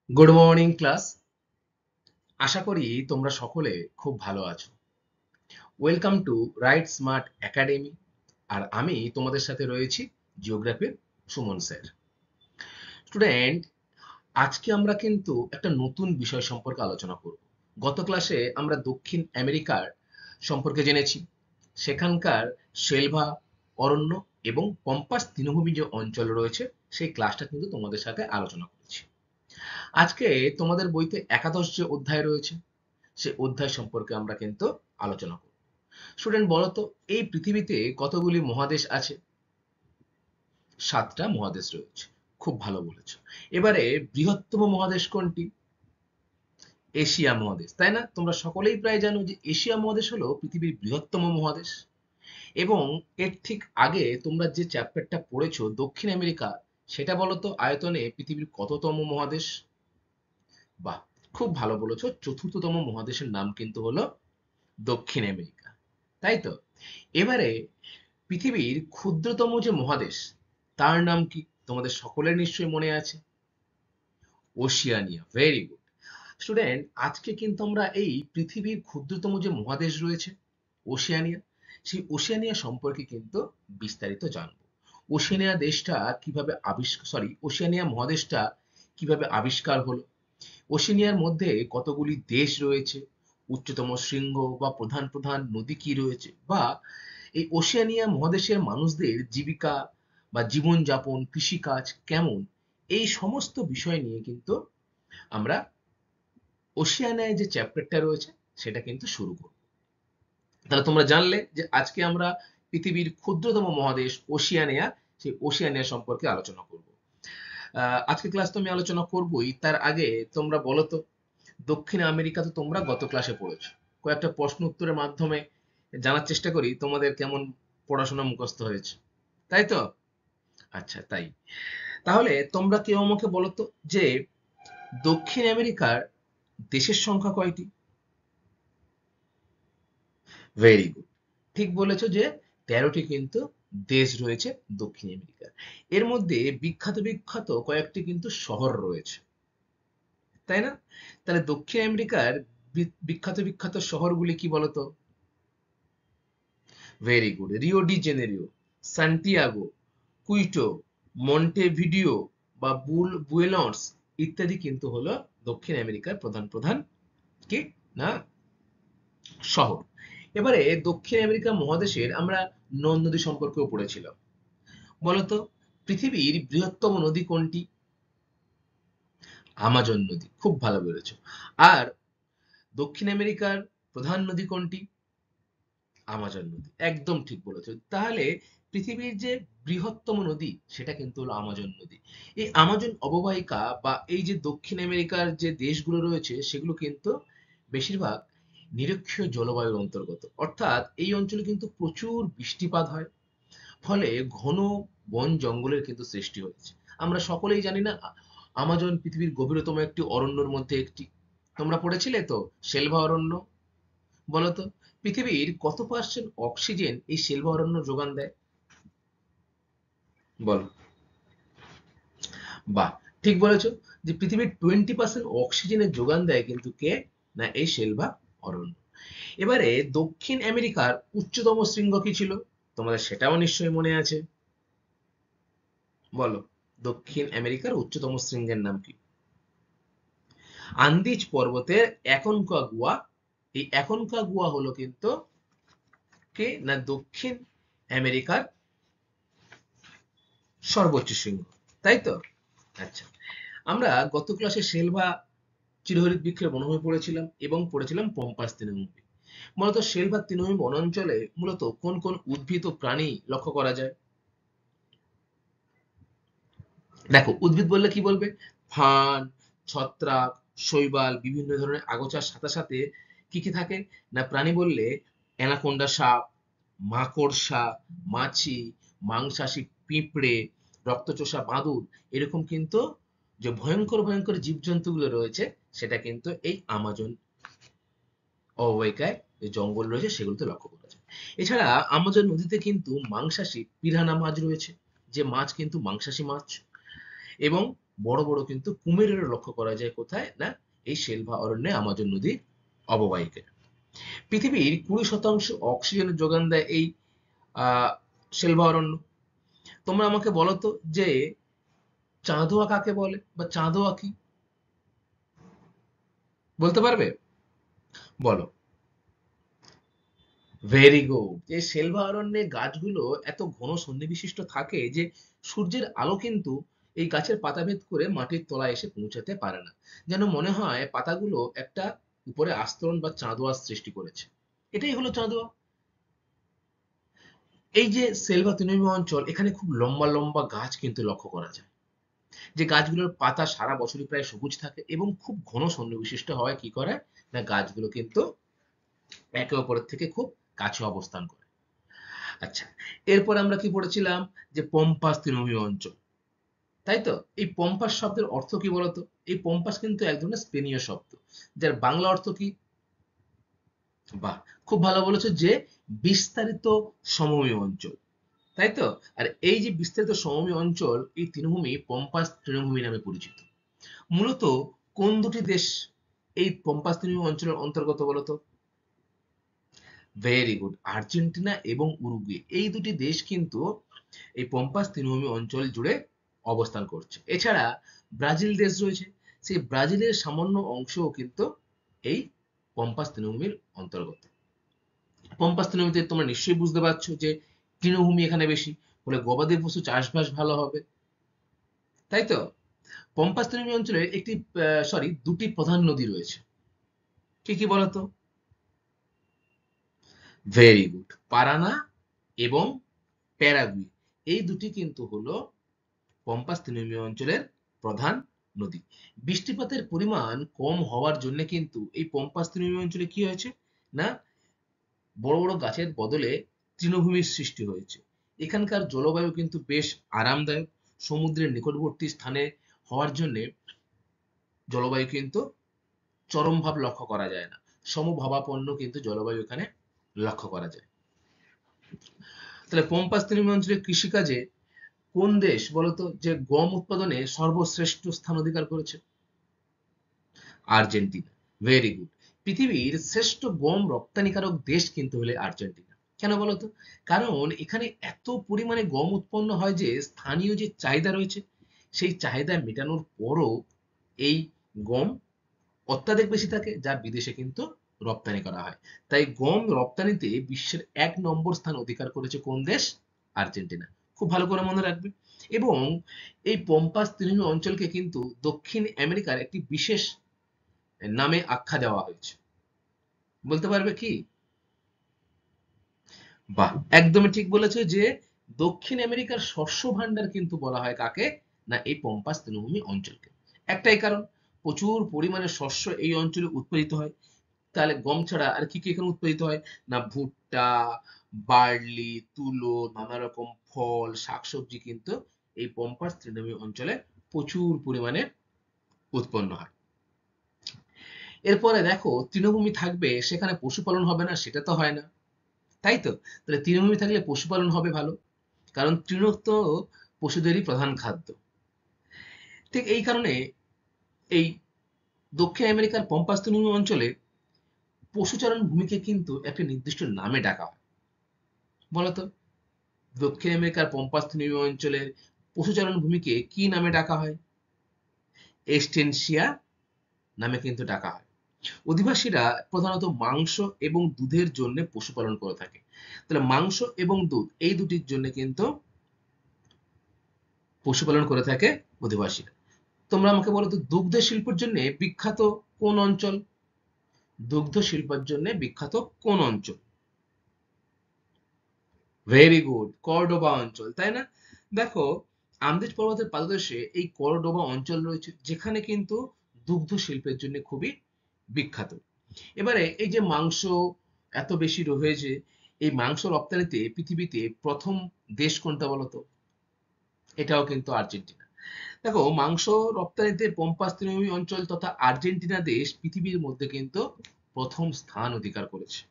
Good morning class. আশা করি তোমরা সকলে খুব ভালো আছো। Welcome to Right Smart Academy. আর আমি তোমাদের সাথে রয়েছি জিওগ্রাফির সুমন স্যার। স্টুডেন্ট, আজকে আমরা কিন্তু একটা নতুন বিষয় সম্পর্কে আলোচনা করব। গত ক্লাসে আমরা দক্ষিণ আমেরিকার সম্পর্কে জেনেছি। সেখানকার শেলভা অরণ্য এবং পম্পাস তৃণভূমি যে অঞ্চল রয়েছে সেই ক্লাসটা কিন্তু তোমাদের সাথে আলোচনা করেছি। আজকে তোমাদের বইতে একাদশ যে অধ্যায় রয়েছে সেই অধ্যায় সম্পর্কে আমরা কিন্তু আলোচনা করব। স্টুডেন্ট, বলো তো এই পৃথিবীতে কতগুলি মহাদেশ আছে? 7টা মহাদেশ রয়েছে। খুব ভালো বলেছো। এবারে বৃহত্তম মহাদেশ কোনটি? এশিয়া মহাদেশ, তাই না? তোমরা সকলেই প্রায় জানো যে এশিয়া মহাদেশ হলো পৃথিবীর বৃহত্তম মহাদেশ। এবং এর ঠিক আগে তোমরা যে চ্যাপ্টারটা পড়েছো দক্ষিণ আমেরিকা, সেটা বলো তো আয়তনে পৃথিবীর কততম মহাদেশ? বাহ, খুব ভালো বলেছো। চতুর্থতম মহাদেশের নাম কিন্তু হলো দক্ষিণ আমেরিকা, তাই তো? এবারে পৃথিবীর ক্ষুদ্রতম যে মহাদেশ তার নাম কি? তোমাদের সকলের নিশ্চয়ই মনে আছে, ওশিয়ানিয়া। Very good. স্টুডেন্ট, আজকে কিন্তু আমরা এই পৃথিবীর ক্ষুদ্রতম যে মহাদেশ রয়েছে ওশিয়ানিয়া, সেই ওশিয়ানিয়া সম্পর্কে কিন্তু বিস্তারিত জানবো। ওশিয়ানিয়া দেশটা কিভাবে ওশিয়ানিয়া মহাদেশটা কিভাবে আবিষ্কার হলো, ওশেনিয়ার মধ্যে কতগুলি দেশ রয়েছে, উচ্চতম শৃঙ্গ বা প্রধান প্রধান নদী কি রয়েছে, বা এই ওশেনিয়া মহাদেশের মানুষদের জীবিকা বা জীবনযাপন, কৃষিকাজ কেমন, এই সমস্ত বিষয় নিয়ে কিন্তু আমরা ওশেনিয়ায় যে চ্যাপ্টারটা রয়েছে সেটা কিন্তু শুরু করব। তাহলে তোমরা জানলে যে আজকে আমরা পৃথিবীর ক্ষুদ্রতম মহাদেশ ওশিয়ানিয়া, সেই ওশিয়ানিয়া সম্পর্কে আলোচনা করব। আজকে ক্লাস তো আমি আলোচনা করবই, তার আগে তোমরা বলো তো দক্ষিণ আমেরিকা তো তোমরা গত ক্লাসে পড়েছো। কয়েকটা প্রশ্ন উত্তরের মাধ্যমে জানার চেষ্টা করি তোমাদের কেমন পড়াশোনা মুখস্থ হয়েছে, তাই তো? আচ্ছা, তাই। তাহলে তোমরা কেউ আমাকে বলো তো যে দক্ষিণ আমেরিকার দেশের সংখ্যা কয়টি? ভেরি গুড, ঠিক বলেছো যে 13টি কিন্তু দেশ রয়েছে দক্ষিণ আমেরিকার। এর মধ্যে বিখ্যাত বিখ্যাত কয়েকটি কিন্তু শহর রয়েছে, তাই না? তাহলে দক্ষিণ আমেরিকার বিখ্যাত বিখ্যাত শহরগুলি কি বলতো? Very good. Rio de Janeiro, Santiago, Quito, Montevideo বা বুয়েনস ইত্যাদি কিন্তু হলো দক্ষিণ আমেরিকার প্রধান প্রধান কি না শহর। এবারে দক্ষিণ আমেরিকা মহাদেশের আমরা নদ নদী সম্পর্কেও পড়েছিলাম। বলতো পৃথিবীর বৃহত্তম নদী কোনটি? আমাজন নদী। খুব ভালো বলেছো। আর দক্ষিণ আমেরিকার প্রধান নদী কোনটি? আমাজন নদী। একদম ঠিক বলেছো। তাহলে পৃথিবীর যে বৃহত্তম নদী সেটা কিন্তু হলো আমাজন নদী। এই আমাজন অববাহিকা বা এই যে দক্ষিণ আমেরিকার যে দেশগুলো রয়েছে সেগুলো কিন্তু বেশিরভাগ নিরক্ষীয় জলবায়ুর অন্তর্গত, অর্থাৎ এই অঞ্চলে কিন্তু প্রচুর বৃষ্টিপাত হয়, ফলে ঘন বন জঙ্গলের কিন্তু সৃষ্টি হয়েছে। আমরা সকলেই জানি না আমাজন পৃথিবীর গভীরতম একটি অরণ্যের মধ্যে একটি। তোমরা পড়েছিলে তো শেলভা অরণ্য। বলতো পৃথিবীর কত পার্সেন্ট অক্সিজেন এই শেলভা অরণ্য যোগান দেয়? বলো। বাহ, ঠিক বলেছো যে পৃথিবীর 20% অক্সিজেনের যোগান দেয় কিন্তু কে না এই শেলভা অরণ্য। এবারে দক্ষিণ আমেরিকার উচ্চতম শৃঙ্গ কি ছিল? তোমাদের সেটাও নিশ্চয়ই মনে আছে। বলো, দক্ষিণ আমেরিকার উচ্চতম শৃঙ্গের নাম কি? আন্দিজ পর্বতের অ্যাকনকাগুয়া। এই অ্যাকনকাগুয়া হলো কিন্তু কে না দক্ষিণ আমেরিকার সর্বোচ্চ শৃঙ্গ, তাই তো? আচ্ছা, আমরা গত ক্লাসে শেলভা চিরহরিৎ বৃক্ষের বনভূমি পড়েছিলাম এবং পড়েছিলাম পম্পাস তৃণভূমি। মূলত শেলভা তৃণভূমি বনাঞ্চলে মূলত কোন কোন উদ্ভিদ ও প্রাণী লক্ষ্য করা যায়? দেখো, উদ্ভিদ বললে কি বলবে? ফার্ন, ছত্রাক, শৈবাল, বিভিন্ন ধরনের আগাছার সাথে সাথে কি কি থাকে না প্রাণী বললে অ্যানাকোন্ডা সাপ, মাকড়সা, মাছি, মাংসাশী পিঁপড়ে, রক্তচোষা বাদুড়, এরকম কিন্তু যে ভয়ঙ্কর ভয়ঙ্কর জীবজন্তুগুলো রয়েছে সেটা কিন্তু এই আমাজন অববাহিকায় যে জঙ্গল রয়েছে সেগুলোতে লক্ষ্য করা যায়। এছাড়া আমাজন নদীতে কিন্তু মাংসাশী পিরানা মাছ রয়েছে, যে মাছ কিন্তু মাংসাশী মাছ, এবং বড় বড় কিন্তু কুমিরের লক্ষ্য করা যায় কোথায় না এই সেলভা অরণ্যে আমাজন নদীর অববাহিকায়। পৃথিবীর 20% অক্সিজেনের যোগান দেয় এই সেলভা অরণ্য। তোমরা আমাকে বলো তো যে চাঁদোয়া কাকে বলে বা চাঁদোয়া কি, বলতে পারবে? বলো। Very good. এই সেলভা অরণ্যে গাছগুলো এত ঘন সন্নিবিশিষ্ট থাকে যে সূর্যের আলো কিন্তু এই গাছের পাতা ভেদ করে মাটির তলায় এসে পৌঁছাতে পারে না। যেন মনে হয় পাতাগুলো একটা উপরে আস্তরণ বা চাঁদোয়া সৃষ্টি করেছে। এটাই হলো চাঁদোয়া। এই যে সেলভা তৃণভূমি অঞ্চল, এখানে খুব লম্বা লম্বা গাছ কিন্তু লক্ষ্য করা যায়, যে গাছগুলোর পাতা সারা বছরই প্রায় সবুজ থাকে এবং খুব ঘন সন্নিবিশিষ্ট হওয়ায় কি করে না গাছগুলো কিন্তু একে অপরের থেকে খুব কাছে অবস্থান করে। আচ্ছা, এরপর আমরা কি পড়েছিলাম যে পম্পাস তৃণভূমি অঞ্চল, তাই তো? এই পম্পাস শব্দের অর্থ কি বলতো? এই পম্পাস কিন্তু এক ধরনের স্পেনীয় শব্দ, যার বাংলা অর্থ কি? বাহ, খুব ভালো বলেছো, যে বিস্তারিত সমভূমি অঞ্চল, তাই তো? আর এই যে বিস্তারিত সমভূমি অঞ্চল, এই তৃণভূমি পম্পাস তৃণভূমি নামে পরিচিত। মূলত কোন দুটি দেশ এই পম্পাস তৃণভূমি অঞ্চলের অন্তর্গত বলতো? ভেরি গুড, আর্জেন্টিনা এবং উরুগুয়ে, এই দুটি দেশ কিন্তু এই পম্পাস তৃণভূমি অঞ্চল জুড়ে অবস্থান করছে। এছাড়া ব্রাজিল দেশ রয়েছে, সেই ব্রাজিলের সামান্য অংশও কিন্তু এই পম্পাস তৃণভূমির অন্তর্গত। পম্পাস তৃণভূমিতে তোমরা নিশ্চয়ই বুঝতে পারছো যে তৃণভূমি এখানে বেশি, ফলে গবাদি পশু চাষবাস ভালো হবে, তাই তো? পম্পাস তৃণভূমি অঞ্চলে দুটি প্রধান নদী রয়েছে, কি কি বলতো? ভেরি গুড, পারানা এবং প্যারাগুই, এই দুটি কিন্তু হলো পম্পাস তৃণভূমি অঞ্চলের প্রধান নদী। বৃষ্টিপাতের পরিমাণ কম হওয়ার জন্য কিন্তু এই পম্পাস তৃণভূমি অঞ্চলে কি হয়েছে না বড় বড় গাছের বদলে তৃণভূমির সৃষ্টি হয়েছে। এখানকার জলবায়ু কিন্তু বেশ আরামদায়ক, সমুদ্রের নিকটবর্তী স্থানে হওয়ার জন্য জলবায়ু কিন্তু চরম ভাব লক্ষ্য করা যায় না, সমভাবাপন্ন কিন্তু জলবায়ু এখানে লক্ষ্য করা যায়। তাহলে পম্পাস তৃণভূমি অঞ্চলের কৃষিকাজে কোন দেশ বলতো যে গম উৎপাদনে সর্বশ্রেষ্ঠ স্থান অধিকার করেছে? আর্জেন্টিনা। Very good. পৃথিবীর শ্রেষ্ঠ গম রপ্তানিকারক দেশ কিন্তু হলে আর্জেন্টিনা। কেন বলতো? কারণ এখানে এত পরিমাণে গম উৎপন্ন হয় যে স্থানীয় যে চাহিদা রয়েছে সেই চাহিদা মেটানোর পরও এই গম অত্যাধিক বেশি থাকে, যা বিদেশে কিন্তু রপ্তানি করা হয়। তাই গম রপ্তানিতে বিশ্বের 1 নম্বর স্থান অধিকার করেছে কোন দেশ? আর্জেন্টিনা। খুব ভালো করে মনে রাখবে। এবং এই পম্পাস তৃণভূমি অঞ্চলকে কিন্তু দক্ষিণ আমেরিকার একটি বিশেষ নামে আখ্যা দেওয়া হয়েছে, বলতে পারবে কি? বাহ, একদমই ঠিক বলেছো, যে দক্ষিণ আমেরিকার শস্য ভান্ডার কিন্তু বলা হয় কাকে না এই পম্পাস তৃণভূমি অঞ্চলকে। একটাই কারণ, প্রচুর পরিমাণে শস্য এই অঞ্চলে উৎপাদিত হয়। তাহলে গম ছাড়া আর কি কি এখানে উৎপাদিত হয় না ভুট্টা, বার্লি, তুলো, নানা রকম ফল, শাকসবজি কিন্তু এই পম্পাস তৃণভূমি অঞ্চলে প্রচুর পরিমাণে উৎপন্ন হয়। এরপরে দেখো, তৃণভূমি থাকবে সেখানে পশুপালন হবে না, সেটা তো হয় না, তাই তো? তাহলে তৃণভূমি থাকলে পশুপালন হবে ভালো, কারণ তৃণ তো পশুদেরই প্রধান খাদ্য। ঠিক এই কারণে এই দক্ষিণ আমেরিকার পম্পাস তৃণভূমি অঞ্চলে পশুচারণ ভূমিকে কিন্তু একটা নির্দিষ্ট নামে ডাকা হয়, বলতো? দক্ষিণ আমেরিকার পম্পাস তৃণভূমি অঞ্চলের পশুচারণ ভূমিকে কি নামে ডাকা হয়? এস্টেনশিয়া নামে কিন্তু ডাকা হয়। অধিবাসীরা প্রধানত মাংস এবং দুধের জন্য পশুপালন করে থাকে। তাহলে মাংস এবং দুধ এই দুটির জন্য কিন্তু পশুপালন করে থাকে অধিবাসীরা। তোমরা আমাকে বলো তো, দুগ্ধ শিল্পের জন্য বিখ্যাত কোন অঞ্চল? দুগ্ধ শিল্পের জন্য বিখ্যাত কোন অঞ্চল? ভেরি গুড, কর্ডোবা অঞ্চল, তাই না? দেখো, আন্দিজ পর্বতের পাদদেশে এই কর্ডোবা অঞ্চল রয়েছে, যেখানে কিন্তু দুগ্ধ শিল্পের জন্য খুবই বিখ্যাত। এবারে এই যে মাংস এত বেশি রয়েছে, এই মাংস রপ্তানিতে পৃথিবীতে প্রথম দেশ কোনটা বলতো? এটাও কিন্তু আর্জেন্টিনা। দেখো, মাংস রপ্তানিতে পম্পাস তৃণভূমি অঞ্চল তথা আর্জেন্টিনা দেশ পৃথিবীর মধ্যে কিন্তু প্রথম স্থান অধিকার করেছে।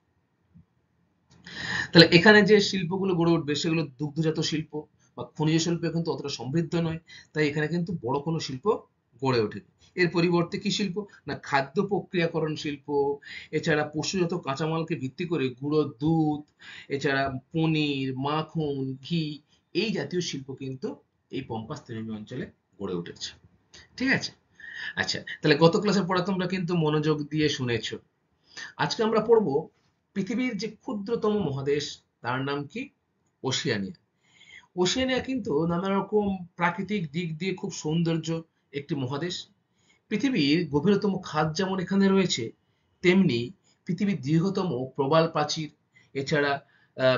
তাহলে এখানে যে শিল্পগুলো গড়ে উঠবে সেগুলো দুগ্ধজাত শিল্প, বা খনিজ শিল্প কিন্তু অতটা সমৃদ্ধ নয়, তাই এখানে কিন্তু বড় কোনো শিল্প গড়ে ওঠেনি। এর পরিবর্তে কি শিল্প, না খাদ্য প্রক্রিয়াকরণ শিল্প, এছাড়া পশুজাত কাঁচামালকে ভিত্তি করে গুঁড়ো দুধ, এছাড়া পনির, মাখন, ঘি, এই জাতীয় শিল্প কিন্তু এই পম্পাস তৃণভূমি অঞ্চলে গড়ে উঠেছে। ঠিক আছে? আচ্ছা, তাহলে গত ক্লাসের পড়া তোমরা কিন্তু মনোযোগ দিয়ে শুনেছো। আজকে আমরা পড়ব পৃথিবীর যে ক্ষুদ্রতম মহাদেশ, তার নাম কি? ওশিয়ানিয়া। ওশিয়ানিয়া কিন্তু নানা রকম প্রাকৃতিক দিক দিয়ে খুব সৌন্দর্য একটি মহাদেশ। পৃথিবীর গভীরতম খাদ যেমন এখানে রয়েছে, তেমনি পৃথিবীর দীর্ঘতম প্রবাল প্রাচীর, এছাড়া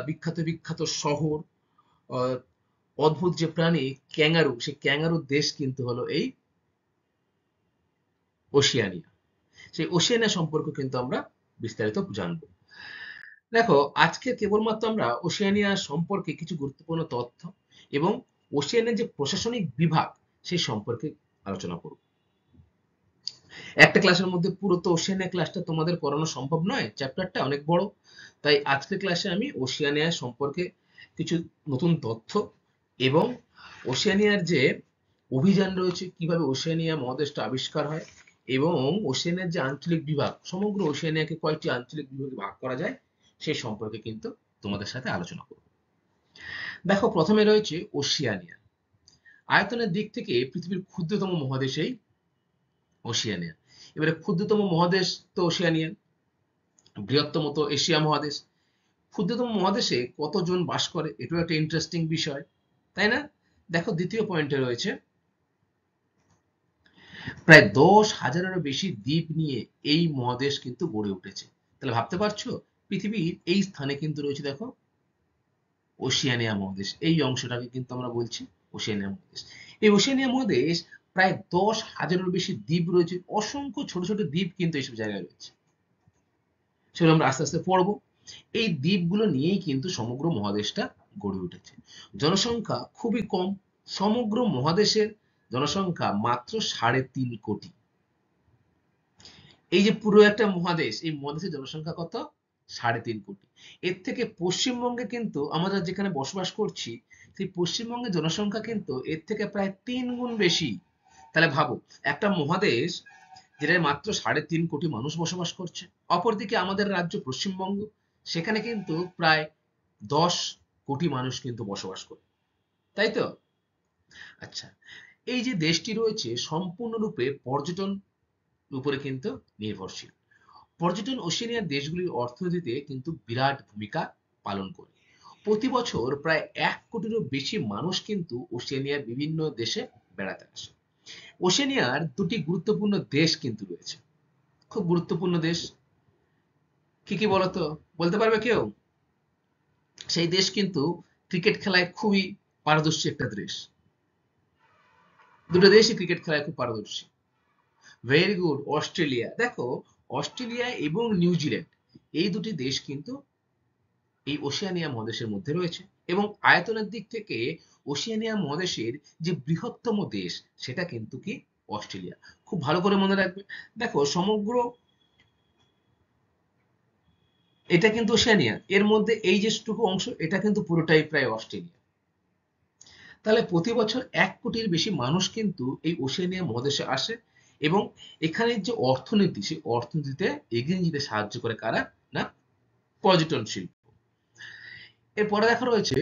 বিখ্যাত বিখ্যাত শহর, আহ, অদ্ভুত যে প্রাণী ক্যাঙ্গারু, সেই ক্যাঙ্গারুর দেশ কিন্তু হলো এই ওশিয়ানিয়া। সেই ওশিয়ানিয়া সম্পর্কে কিন্তু আমরা বিস্তারিত জানবো। দেখো, আজকে কেবলমাত্র আমরা ওশিয়ানিয়া সম্পর্কে কিছু গুরুত্বপূর্ণ তথ্য এবং ওশিয়ানের যে প্রশাসনিক বিভাগ সেই সম্পর্কে আলোচনা করব। একটা ক্লাসের মধ্যে পুরো তো ওশিয়ানিয়া ক্লাসটা তোমাদের করানো সম্ভব নয়, চ্যাপ্টারটা অনেক বড়। তাই আজকের ক্লাসে আমি ওশিয়ানিয়া সম্পর্কে কিছু নতুন তথ্য এবং ওশিয়ানিয়ার যে অভিযান রয়েছে, কিভাবে ওশিয়ানিয়া মহাদেশটা আবিষ্কার হয়, এবং ওশিয়ানিয়ার যে আঞ্চলিক বিভাগ, সমগ্র ওশিয়ানিয়াকে কয়েকটি আঞ্চলিক বিভাগে ভাগ করা যায়, সেই সম্পর্কে কিন্তু তোমাদের সাথে আলোচনা করব। দেখো, প্রথমে রয়েছে ওশিয়ানিয়া। আয়তনের দিক থেকে পৃথিবীর ক্ষুদ্রতম মহাদেশ এই ওশিয়ানিয়া। এবারে ক্ষুদ্রতম মহাদেশ তো ওশিয়ানিয়া, বৃহত্তম তো এশিয়া মহাদেশ। ক্ষুদ্রতম মহাদেশে কতজন বাস করে, এটাও একটা ইন্টারেস্টিং বিষয়, তাই না? দেখো, দ্বিতীয় পয়েন্টে রয়েছে প্রায় 10,000-এরও বেশি দ্বীপ নিয়ে এই মহাদেশ কিন্তু গড়ে উঠেছে। তাহলে ভাবতে পারছো, পৃথিবীর এই স্থানে কিন্তু রয়েছে, দেখো, ওশিয়ানিয়া মহাদেশ। এই অংশটাকে কিন্তু আমরা বলছি ওশিয়ানিয়া মহাদেশ। এই ওশিয়ানিয়া মহাদেশ প্রায় 10,000-এরও বেশি দ্বীপ রয়েছে, অসংখ্য ছোট ছোট দ্বীপ কিন্তু এইসব জায়গায় রয়েছে, সেগুলো আমরা আস্তে আস্তে পড়বো। এই দ্বীপগুলো নিয়েই কিন্তু সমগ্র মহাদেশটা গড়ে উঠেছে। জনসংখ্যা খুবই কম, সমগ্র মহাদেশের জনসংখ্যা মাত্র 3.5 কোটি। এই যে পুরো একটা মহাদেশ, এই মহাদেশের জনসংখ্যা কত? 3.5 কোটি। এর থেকে পশ্চিমবঙ্গে কিন্তু আমরা যেখানে বসবাস করছি, সেই পশ্চিমবঙ্গের জনসংখ্যা কিন্তু এর থেকে প্রায় 3 গুণ বেশি। তাহলে ভাবো, একটা মহাদেশ যেটায় মাত্র 3.5 কোটি মানুষ বসবাস করছে, অপরদিকে আমাদের রাজ্য পশ্চিমবঙ্গ, সেখানে কিন্তু প্রায় 10 কোটি মানুষ কিন্তু বসবাস করে, তাই তো? আচ্ছা, এই যে দেশটি রয়েছে সম্পূর্ণরূপে পর্যটন উপরে কিন্তু নির্ভরশীল। পর্যটন ওশেনিয়ার দেশগুলির অর্থনীতিতে কিন্তু বিরাট ভূমিকা পালন করে। প্রতি বছর প্রায় 1 কোটিরও বেশি মানুষ কিন্তু ওশেনিয়ার বিভিন্ন দেশে বেড়াতে আসে। ওশেনিয়ার দুটি গুরুত্বপূর্ণ দেশ কিন্তু রয়েছে, খুব গুরুত্বপূর্ণ দেশ। কি কি বলতো, বলতে পারবে কেউ? সেই দেশ কিন্তু ক্রিকেট খেলায় খুবই পারদর্শী একটা দেশ। দুটো দেশই ক্রিকেট খেলায় খুব পারদর্শী। Very good, Australia. দেখো, অস্ট্রেলিয়া এবং নিউজিল্যান্ড, এই দুটি দেশ কিন্তু এই ওশেনিয়া মহাদেশের মধ্যে রয়েছে, এবং আয়তনের দিক থেকে ওশেনিয়া মহাদেশের যে বৃহত্তম দেশ, সেটা কিন্তু কি? অস্ট্রেলিয়া। খুব ভালো করে মনে রাখবে। দেখো, সমগ্র এটা কিন্তু ওশেনিয়া, এর মধ্যে এই যেটুকু অংশ, এটা কিন্তু পুরোটাই প্রায় অস্ট্রেলিয়া। তাহলে প্রতি বছর 1 কোটির বেশি মানুষ কিন্তু এই ওশেনিয়া মহাদেশে আসে, এবং এখানের যে অর্থনীতি, সেই অর্থনীতিতে এগিয়ে নিয়ে যেতে সাহায্য করে কারা? না, পর্যটন শিল্প। এরপরে দেখা রয়েছে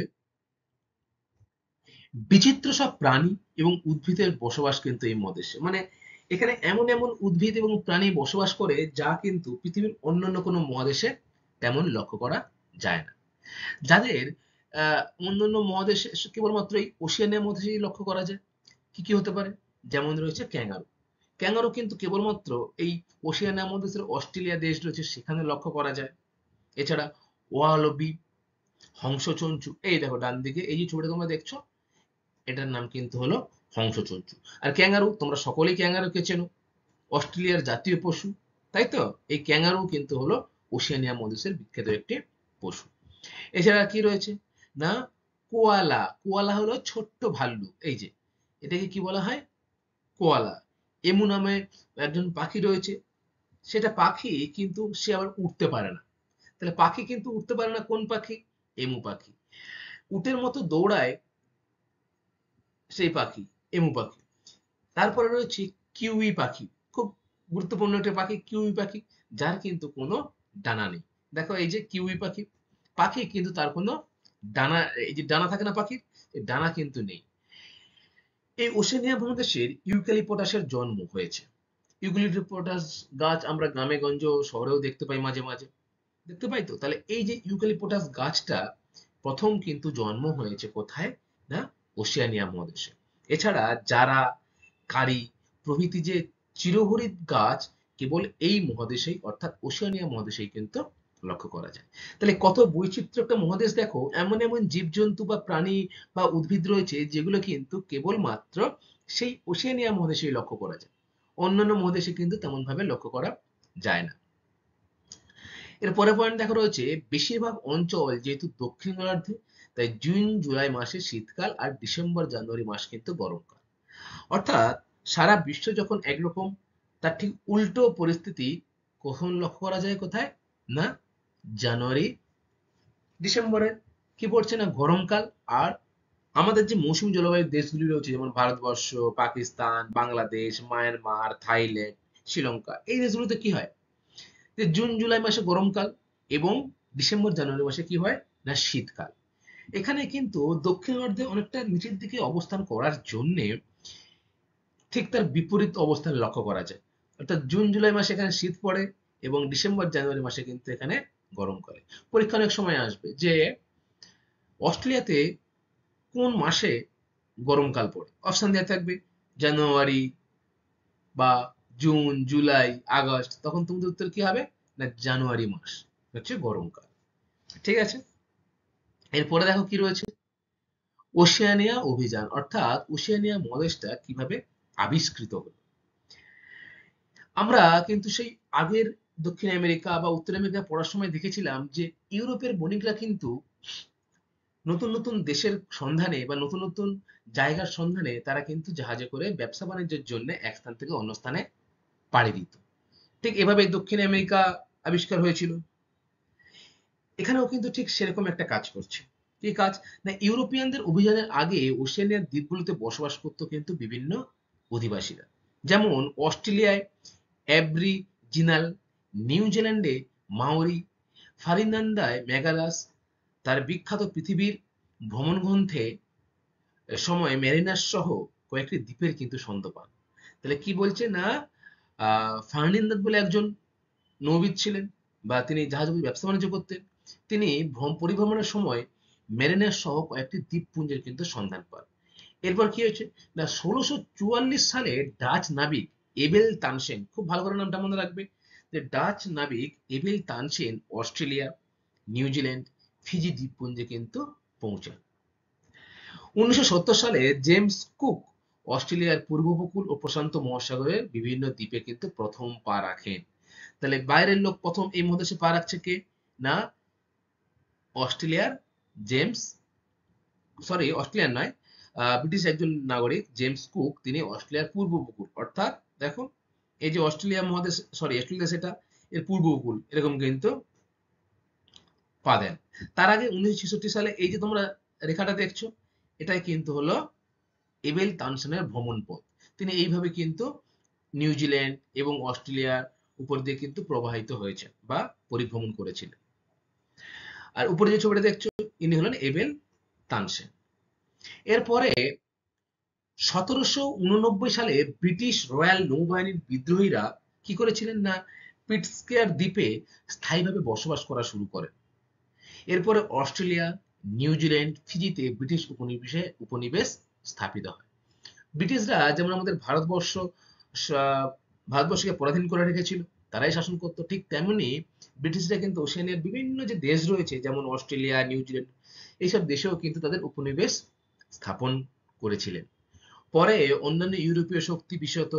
বিচিত্র সব প্রাণী এবং উদ্ভিদের বসবাস কিন্তু এই মহাদেশে। মানে এখানে এমন এমন উদ্ভিদ এবং প্রাণী বসবাস করে, যা কিন্তু পৃথিবীর অন্যান্য কোনো মহাদেশে তেমন লক্ষ্য করা যায় না। যাদের অন্যান্য মহাদেশে কেবলমাত্র এই ওশেনিয়া মহাদেশেই লক্ষ্য করা যায়। কি কি হতে পারে? যেমন রয়েছে ক্যাঙ্গারু। ক্যাঙ্গারু কিন্তু কেবলমাত্র এই ওশেনিয়া মহাদেশের অস্ট্রেলিয়া দেশ রয়েছে সেখানে লক্ষ্য করা যায়। এছাড়া ওয়ালবি, হংসচঞ্চু, এই দেখো ডান দিকে এই যে ছবিটা তোমরা দেখছো, এটার নাম কিন্তু হলো হংসচঞ্চু। আর ক্যাঙ্গারু, তোমরা সকলেই ক্যাঙ্গারুকে চেনো, অস্ট্রেলিয়ার জাতীয় পশু, তাই তো? এই ক্যাঙ্গারু কিন্তু হলো ওশেনিয়া মহাদেশের বিখ্যাত একটি পশু। এছাড়া কি রয়েছে? না, কোয়ালা। কোয়ালা হলো ছোট্ট ভাল্লুক। এই যে এটাকে কি বলা হয়? কোয়ালা। এমু নামে একজন পাখি রয়েছে, সেটা পাখি কিন্তু সে আবার উঠতে পারে না। তাহলে পাখি কিন্তু উঠতে পারে না, কোন পাখি? এমু পাখি। উটের মতো দৌড়ায়, সেই পাখি, এমু পাখি। তারপরে রয়েছে কিউই পাখি, খুব গুরুত্বপূর্ণ একটা পাখি কিউই পাখি, যার কিন্তু কোনো ডানা নেই। দেখো এই যে কিউই পাখি, পাখি কিন্তু তার কোনো ডানা, এই যে ডানা থাকে না পাখির, এই ডানা কিন্তু নেই। এই ওশেনিয়া মহাদেশের ইউক্যালিপটাসের জন্ম হয়েছে। ইউক্যালিপটাস গাছ আমরা গ্রামে গঞ্জ শহরেও দেখতে পাই, মাঝে মাঝে দেখতে পাই তো। তাহলে এই যে ইউক্যালিপটাস গাছটা প্রথম কিন্তু জন্ম হয়েছে কোথায়, না ওশেনিয়া মহাদেশে। এছাড়া যারা, কারি প্রভৃতি যে চিরহরিৎ গাছ কেবল এই মহাদেশেই অর্থাৎ ওশেনিয়া মহাদেশেই কিন্তু লক্ষ্য করা যায়। তাহলে কত বৈচিত্র্য একটা মহাদেশ দেখো, এমন এমন জীবজন্তু বা প্রাণী বা উদ্ভিদ রয়েছে যেগুলো কিন্তু কেবলমাত্র সেই ওশেনিয়া মহাদেশেই লক্ষ্য করা যায়, অন্যান্য মহাদেশে কিন্তু তেমন ভাবে লক্ষ্য করা যায় না। এর পরের পয়েন্ট দেখা রয়েছে, বেশিরভাগ অঞ্চল যেহেতু দক্ষিণ গোলার্ধে, তাই জুন জুলাই মাসে শীতকাল আর ডিসেম্বর জানুয়ারি মাস কিন্তু গরমকাল। অর্থাৎ সারা বিশ্ব যখন একরকম, তার ঠিক উল্টো পরিস্থিতি কখন লক্ষ্য করা যায় কোথায়, না জানুয়ারি ডিসেম্বরে কি পড়ছে, না গরমকাল। আর আমাদের যে মৌসুমী জলবায়ুর দেশগুলি রয়েছে যেমন ভারতবর্ষ, পাকিস্তান, বাংলাদেশ, মায়ানমার, থাইল্যান্ড, শ্রীলঙ্কা, এই দেশগুলোতে কি হয়, যে জুন জুলাই মাসে গরমকাল এবং ডিসেম্বর জানুয়ারি মাসে কি হয়, না শীতকাল। এখানে কিন্তু দক্ষিণ অর্ধে অনেকটা নিচের দিকে অবস্থান করার জন্যে ঠিক তার বিপরীত অবস্থান লক্ষ্য করা যায়। অর্থাৎ জুন জুলাই মাসে এখানে শীত পড়ে এবং ডিসেম্বর জানুয়ারি মাসে কিন্তু এখানে গরম করে। পরীক্ষা অনেক সময় আসবে যে অস্ট্রেলিয়াতে কোন মাসে গরমকাল পড়ে, অপশন দেওয়া থাকবে জানুয়ারি বা জুন, জুলাই, আগস্ট, তখন তোমাদের উত্তর কি হবে, না জানুয়ারি মাস হচ্ছে গরমকাল। ঠিক আছে, এরপরে দেখো কি রয়েছে, ওশেনিয়া অভিযান, অর্থাৎ ওশেনিয়া মহাদেশটা কিভাবে আবিষ্কৃত হলো। আমরা কিন্তু সেই আগের দক্ষিণ আমেরিকা বা উত্তর আমেরিকা পড়ার সময় দেখেছিলাম যে ইউরোপের বণিকরা কিন্তু নতুন নতুন দেশের সন্ধানে বা নতুন নতুন জায়গার সন্ধানে তারা কিন্তু জাহাজে করে ব্যবসা বাণিজ্যের জন্য এক স্থান থেকে অন্য স্থানে পাড়ি দিত। ঠিক এভাবে দক্ষিণ আমেরিকা আবিষ্কার হয়েছিল। এখানেও কিন্তু ঠিক সেরকম একটা কাজ করছে। কি কাজ, না ইউরোপিয়ানদের অভিযানের আগে ওশেনিয়ার দ্বীপগুলোতে বসবাস করত কিন্তু বিভিন্ন অধিবাসীরা। যেমন অস্ট্রেলিয়ায় অ্যাবরিজিনাল, নিউজিল্যান্ডে মাওরি, ফারিনান্দায় মেগালাস। তার বিখ্যাত পৃথিবীর ভ্রমণ গ্রন্থে সময় মেরিনাস সহ কয়েকটি দ্বীপের কিন্তু সন্ধান পান। তাহলে কি বলছে, না ফার্ডিনান্দ বলে একজন নৌবিদ ছিলেন বা তিনি জাহাজে ব্যবসা বাণিজ্য করতেন। তিনি পরিভ্রমণের সময় মেরিনাস সহ কয়েকটি দ্বীপপুঞ্জের কিন্তু সন্ধান পান। এরপর কি হয়েছে, না 1644 সালে ডাচ নাবিক এবেল তানসেন, খুব ভালো করে নামটা মনে রাখবে, যে ডাচ নাবিক Abel Tasman Australia, New Zealand, Fiji দ্বীপপুঞ্জে কিন্তু পৌঁছান। 1970 সালে জেমস কুক অস্ট্রেলিয়ার পূর্ব উপকূল ও প্রশান্ত মহাসাগরের বিভিন্ন দ্বীপে কিন্তু প্রথম পা রাখেন। তাহলে বাইরের লোক প্রথম এই মহাদেশে পা রাখছে কে, না অস্ট্রেলিয়ার জেমস, সরি অস্ট্রেলিয়ান নয়, ব্রিটিশ একজন নাগরিক জেমস কুক, তিনি অস্ট্রেলিয়ার পূর্ব উপকূল, অর্থাৎ দেখো এই যে অস্ট্রেলিয়া মহাদেশ, সরি অস্ট্রেলিয়া সেটা এর পূর্ব উপকূল এরকম কিন্তু পা দেন। তার আগে 1966 সালে এই যে তোমরা রেখাটা দেখছো, এটাই কিন্তু হলো এবেল তানসেনের ভ্রমণ পথ। তিনি এইভাবে কিন্তু নিউজিল্যান্ড এবং অস্ট্রেলিয়ার উপর দিয়ে কিন্তু প্রবাহিত হয়েছেন বা পরিভ্রমণ করেছিলেন। আর উপরে যে ছবিটা দেখছো, ইনি হলেন এবেল তানসেন। এরপরে 1789 সালে ব্রিটিশ রয়্যাল নৌবাহিনীর বিদ্রোহীরা কি করেছিলেন, না পিটস্কেয়ার দ্বীপে স্থায়ীভাবে বসবাস করা শুরু করেন। এরপরে অস্ট্রেলিয়া, নিউজিল্যান্ড, ফিজিতে ব্রিটিশ উপনিবেশ স্থাপিত হয়। ব্রিটিশরা যেমন আমাদের ভারতবর্ষকে পরাধীন করে রেখেছিল, তারাই শাসন করতো, ঠিক তেমনি ব্রিটিশরা কিন্তু ওশেনিয়ার বিভিন্ন যে দেশ রয়েছে যেমন অস্ট্রেলিয়া, নিউজিল্যান্ড, এইসব দেশেও কিন্তু তাদের উপনিবেশ স্থাপন করেছিলেন। পরে অন্যান্য ইউরোপীয় শক্তি বিশেষত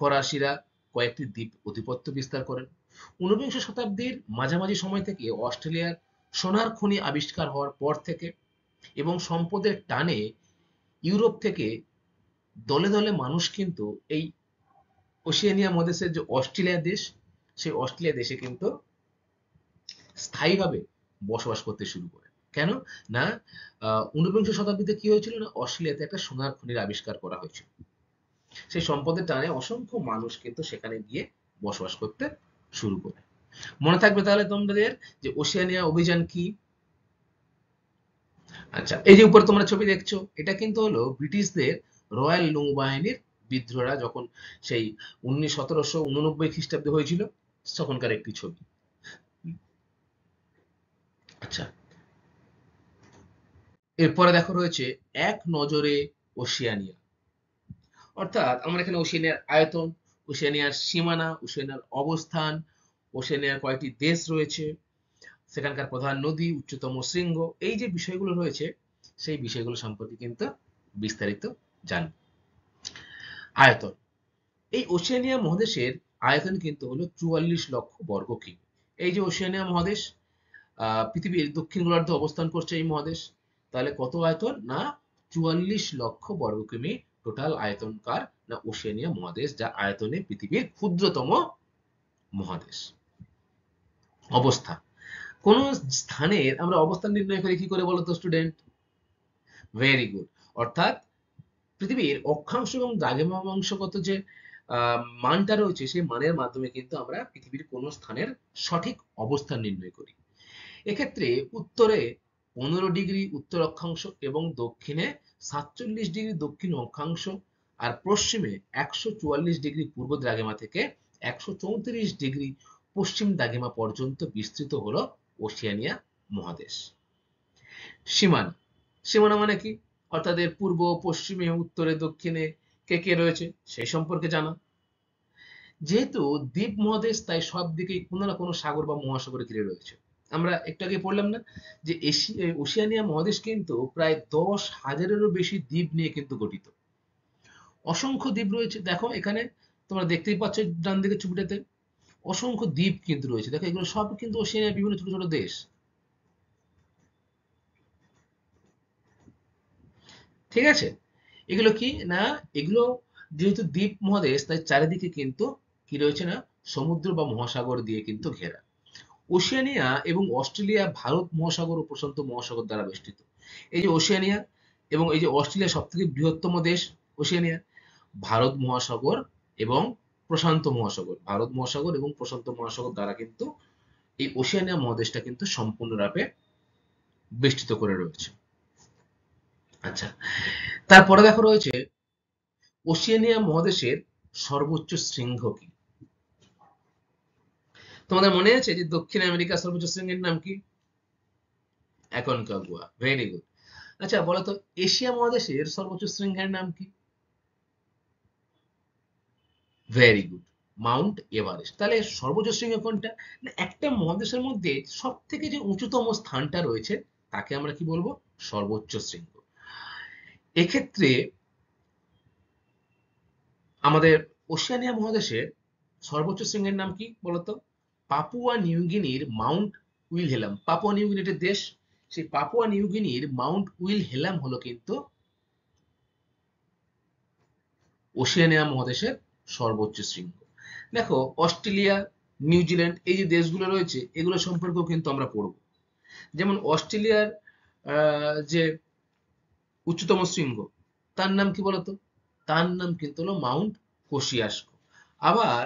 ফরাসিরা কয়েকটি দ্বীপ আধিপত্য বিস্তার করেন। ঊনবিংশ শতাব্দীর মাঝামাঝি সময় থেকে অস্ট্রেলিয়ার সোনার খনি আবিষ্কার হওয়ার পর থেকে এবং সম্পদের টানে ইউরোপ থেকে দলে দলে মানুষ কিন্তু এই ওশেনিয়া মহাদেশের যে অস্ট্রেলিয়া দেশ, সেই অস্ট্রেলিয়া দেশে কিন্তু স্থায়ীভাবে বসবাস করতে শুরু করে। কেন না, ঊনবিংশ শতাব্দীতে কি হয়েছিল না, অস্ট্রেলিয়াতে একটা সোনার খনির আবিষ্কার করা হয়েছিল। সেই সম্পদের টানে অসংখ্য মানুষ কিন্তু সেখানে গিয়ে বসবাস করতে শুরু করে। মনে থাকবে তাহলে তোমাদের যে ওশেনিয়া অভিযান কি। আচ্ছা, এই যে উপরে তোমরা ছবি দেখছো, এটা কিন্তু হলো ব্রিটিশদের রয়্যাল নৌবাহিনীর বিদ্রোহরা যখন সেই 1789 খ্রিস্টাব্দে হয়েছিল তখনকার একটি ছবি। আচ্ছা, এরপরে দেখো রয়েছে এক নজরে ওশিয়ানিয়া। অর্থাৎ আমরা এখানে ওশেনিয়ার আয়তন, ওশেনিয়ার সীমানা, ওশেনিয়ার অবস্থান, ওশেনিয়ার কয়টি দেশ রয়েছে, সেখানকার প্রধান নদী, উচ্চতম শৃঙ্গ, এই যে বিষয়গুলো রয়েছে সেই বিষয়গুলো সম্পর্কে কিন্তু বিস্তারিত জানব। আয়তন, এই ওশেনিয়া মহাদেশের আয়তন কিন্তু হলো 44 লক্ষ বর্গ কিমি। এই যে ওশেনিয়া মহাদেশ পৃথিবীর দক্ষিণ গোলার্ধে অবস্থান করছে এই মহাদেশ, তাহলে কত আয়তন না 44 লক্ষ বর্গ কিমি টোটাল আয়তনকার না ওশেনিয়া মহাদেশ, যা আয়তনে পৃথিবীর ক্ষুদ্রতম মহাদেশ। অবস্থা, কোন স্থানের আমরা অবস্থান নির্ণয় করি কি করে বলতো স্টুডেন্ট? Very good. অর্থাৎ পৃথিবীর অক্ষাংশ এবং দ্রাঘিমাংশগত যে মানটা রয়েছে সেই মানের মাধ্যমে কিন্তু আমরা পৃথিবীর কোন স্থানের সঠিক অবস্থান নির্ণয় করি। এক্ষেত্রে উত্তরে 15 ডিগ্রি উত্তর অক্ষাংশ এবং দক্ষিণে 47 ডিগ্রি দক্ষিণ অক্ষাংশ, আর পশ্চিমে 144 ডিগ্রি পূর্ব দ্রাঘিমা থেকে 134 ডিগ্রি পশ্চিম দ্রাঘিমা পর্যন্ত বিস্তৃত হলো ওশেনিয়া মহাদেশ। সীমানা, সীমানা মানে কি? অর্থাৎ এর পূর্ব, পশ্চিমে, উত্তরে, দক্ষিণে কে কে রয়েছে সেই সম্পর্কে জানা। যেহেতু দ্বীপ মহাদেশ তাই সব দিকেই কোনো না কোনো সাগর বা মহাসাগরে ঘিরে রয়েছে। আমরা একটু আগে পড়লাম না যে ওশেনিয়া মহাদেশ কিন্তু প্রায় 10,000-এরও বেশি দ্বীপ নিয়ে কিন্তু গঠিত। অসংখ্য দ্বীপ রয়েছে, দেখো এখানে তোমরা দেখতেই পাচ্ছ ডান দিকের ছবিটাতে অসংখ্য দ্বীপ কিন্তু রয়েছে। দেখো এগুলো সব কিন্তু ওশেনিয়ার বিভিন্ন ছোট ছোট দেশ। ঠিক আছে, এগুলো কি না, এগুলো যেহেতু দ্বীপ মহাদেশ তাই চারিদিকে কিন্তু কি রয়েছে না, সমুদ্র বা মহাসাগর দিয়ে কিন্তু ঘেরা। ওশেনিয়া এবং অস্ট্রেলিয়া ভারত মহাসাগর ও প্রশান্ত মহাসাগর দ্বারা বেষ্টিত। এই যে ওশেনিয়া এবং এই যে অস্ট্রেলিয়া সব থেকে বৃহত্তম দেশ ওশেনিয়া, ভারত মহাসাগর এবং প্রশান্ত মহাসাগর, ভারত মহাসাগর এবং প্রশান্ত মহাসাগর দ্বারা কিন্তু এই ওশেনিয়া মহাদেশটা কিন্তু সম্পূর্ণরূপে বেষ্টিত করে রয়েছে। আচ্ছা, তারপরে দেখো রয়েছে ওশেনিয়া মহাদেশের সর্বোচ্চ শৃঙ্গ কি? তোমাদের মনে আছে যে দক্ষিণ আমেরিকার সর্বোচ্চ শৃঙ্গের নাম কি? Aconcagua, very good. আচ্ছা বলো তো, এশিয়া মহাদেশের সর্বোচ্চ শৃঙ্গের নাম কি? Very good, Mount Everest. তাহলে সর্বোচ্চ শৃঙ্গ কোনটা না, একটা মহাদেশের মধ্যে সব থেকে যে উঁচুতম স্থানটা রয়েছে তাকে আমরা কি বলবো? সর্বোচ্চ শৃঙ্গ। এক্ষেত্রে আমাদের ওশেনিয়া মহাদেশের সর্বোচ্চ শৃঙ্গের নাম কি বলতো? পাপুয়া নিউগিনির মাউন্ট উইলহেলাম। পাপুয়া নিউগিনি একটি দেশ, সেই পাপুয়া নিউগিনির মাউন্ট উইলহেলাম হলো কিন্তু ওশেনিয়া মহাদেশের সর্বোচ্চ শৃঙ্গ। দেখো অস্ট্রেলিয়া, নিউজিল্যান্ড এই যে দেশগুলো রয়েছে এগুলো সম্পর্কেও কিন্তু আমরা পড়ব। যেমন অস্ট্রেলিয়ার যে উচ্চতম শৃঙ্গ তার নাম কি বলতো? তার নাম কিন্তু হলো মাউন্ট কোসিয়াসকো। আবার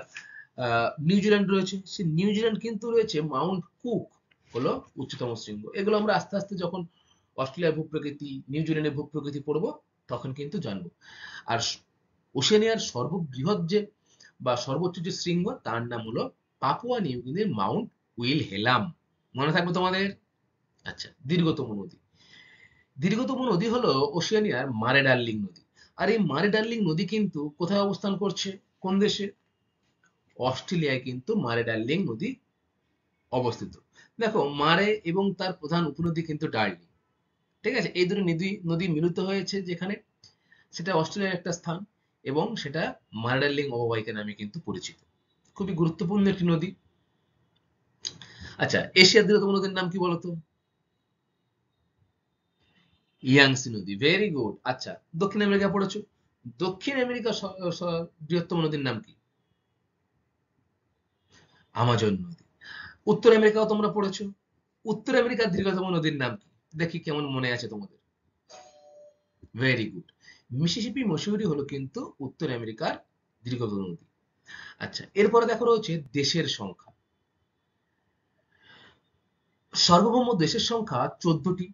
নিউজিল্যান্ড রয়েছে, সে নিউজিল্যান্ড কিন্তু রয়েছে মাউন্ট কুক হলো উচ্চতম শৃঙ্গ। এগুলো আমরা আস্তে আস্তে যখন অস্ট্রেলিয়ার ভূপ্রকৃতি, নিউজিল্যান্ডের ভূপ্রকৃতি পড়বো তখন কিন্তু জানবো। আর ওশেনিয়ার সর্ববৃহৎ যে বা সর্বোচ্চ যে শৃঙ্গ তার নাম হলো পাপুয়া নিউগিনির মাউন্ট উইলহেলাম। মনে থাকবে তোমাদের? আচ্ছা, দীর্ঘতম নদী, দীর্ঘতম নদী হলো ওশেনিয়ার মারে ডার্লিং নদী। আর এই মারে ডার্লিং নদী কিন্তু কোথায় অবস্থান করছে, কোন দেশে? অস্ট্রেলিয়ায় কিন্তু মারে ডার্লিং নদী অবস্থিত। দেখো মারে এবং তার প্রধান উপনদী কিন্তু ডার্লিং। ঠিক আছে, এই দুটো নদী নদী মিলিত হয়েছে যেখানে, সেটা অস্ট্রেলিয়ার একটা স্থান এবং সেটা মারে ডার্লিং অববাহিকা নামে কিন্তু পরিচিত। খুবই গুরুত্বপূর্ণ একটি নদী। আচ্ছা, এশিয়ার দীর্ঘতম নদীর নাম কি বলতো? ইয়াংসি নদী, ভেরি গুড। আচ্ছা, দক্ষিণ আমেরিকা পড়েছো, দক্ষিণ আমেরিকার বৃহত্তম নদীর নাম কি? আমাজন নদী। উত্তর আমেরিকাও তোমরা পড়েছো, উত্তর আমেরিকার দীর্ঘতম নদীর নাম কি? দেখি কেমন মনে আছে তোমাদের। Very good. মিসিসিপি মসুরি হলো কিন্তু উত্তর আমেরিকার দীর্ঘতম নদী। আচ্ছা, এরপরে দেখো রয়েছে দেশের সংখ্যা। সার্বভৌম দেশের সংখ্যা 14টি,